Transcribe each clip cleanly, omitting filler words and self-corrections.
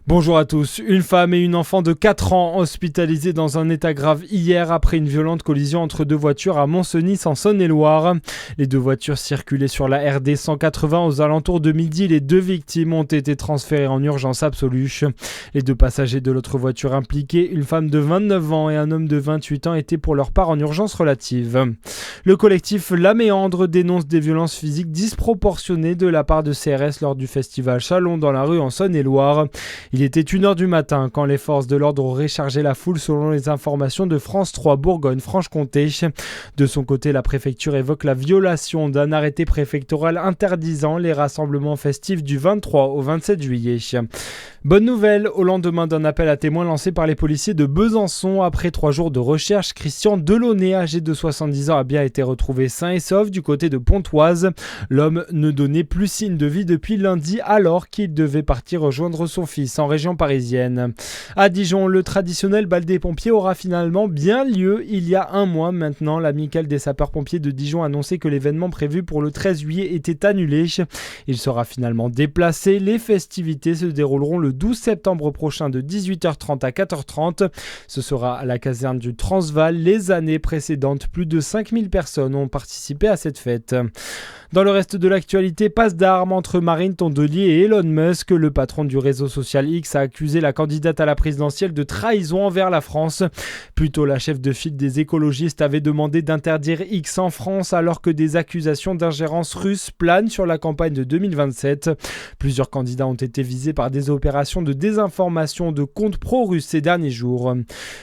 Bonjour à tous. Une femme et une enfant de 4 ans hospitalisés dans un état grave hier après une violente collision entre deux voitures à Montcenis en Saône-et-Loire. Les deux voitures circulaient sur la RD 180 aux alentours de midi. Les deux victimes ont été transférées en urgence absolue. Les deux passagers de l'autre voiture impliquée, une femme de 29 ans et un homme de 28 ans, étaient pour leur part en urgence relative. Le collectif La Méandre dénonce des violences physiques disproportionnées de la part de CRS lors du festival Chalon dans la rue en Saône-et-Loire. Il était 1h du matin quand les forces de l'ordre auraient chargé la foule selon les informations de France 3 Bourgogne-Franche-Comté. De son côté, la préfecture évoque la violation d'un arrêté préfectoral interdisant les rassemblements festifs du 23 au 27 juillet. Bonne nouvelle, au lendemain d'un appel à témoins lancé par les policiers de Besançon, après 3 jours de recherche, Christian Delaunay, âgé de 70 ans, a bien été retrouvé sain et sauf du côté de Pontoise. L'homme ne donnait plus signe de vie depuis lundi alors qu'il devait partir rejoindre son fils en région parisienne. À Dijon, le traditionnel bal des pompiers aura finalement bien lieu il y a un mois maintenant. L'amicale des sapeurs-pompiers de Dijon a annoncé que l'événement prévu pour le 13 juillet était annulé. Il sera finalement déplacé. Les festivités se dérouleront le 12 septembre prochain de 18h30 à 4h30. Ce sera à la caserne du Transvaal. Les années précédentes, plus de 5000 personnes ont participé à cette fête. Dans le reste de l'actualité, passe d'armes entre Marine Tondelier et Elon Musk. Le patron du réseau social X a accusé la candidate à la présidentielle de trahison envers la France. Plus tôt, la chef de file des écologistes avait demandé d'interdire X en France alors que des accusations d'ingérence russe planent sur la campagne de 2027. Plusieurs candidats ont été visés par des opérations de désinformation de comptes pro-russes ces derniers jours.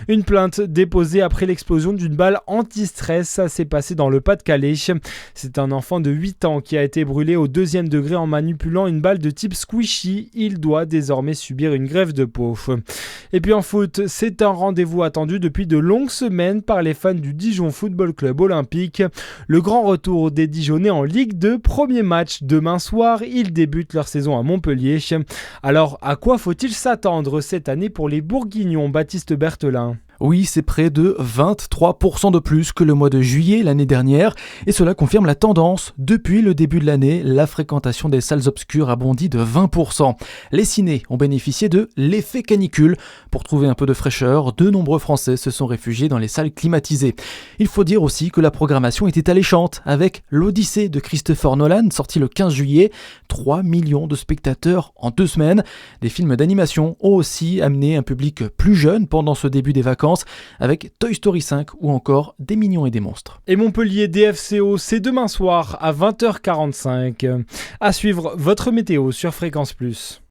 Une plainte déposée après l'explosion d'une balle anti-stress, ça s'est passé dans le Pas-de-Calais. C'est un enfant de 8 ans qui a été brûlé au 2e degré en manipulant une balle de type squishy. Il doit désormais subir une greffe de peau. Et puis en foot, c'est un rendez-vous attendu depuis de longues semaines par les fans du Dijon Football Club Olympique. Le grand retour des Dijonnais en Ligue 2, premier match demain soir. Ils débutent leur saison à Montpellier. Alors, à quoi faut-il s'attendre cette année pour les Bourguignons, Baptiste Berthelin ? Oui, c'est près de 23% de plus que le mois de juillet l'année dernière et cela confirme la tendance. Depuis le début de l'année, la fréquentation des salles obscures a bondi de 20%. Les cinés ont bénéficié de l'effet canicule. Pour trouver un peu de fraîcheur, de nombreux Français se sont réfugiés dans les salles climatisées. Il faut dire aussi que la programmation était alléchante avec l'Odyssée de Christopher Nolan sorti le 15 juillet. 3 millions de spectateurs en 2 semaines. Des films d'animation ont aussi amené un public plus jeune pendant ce début des vacances avec Toy Story 5 ou encore Des Mignons et des Monstres. Et Montpellier DFCO, c'est demain soir à 20h45. À suivre votre météo sur Fréquence Plus.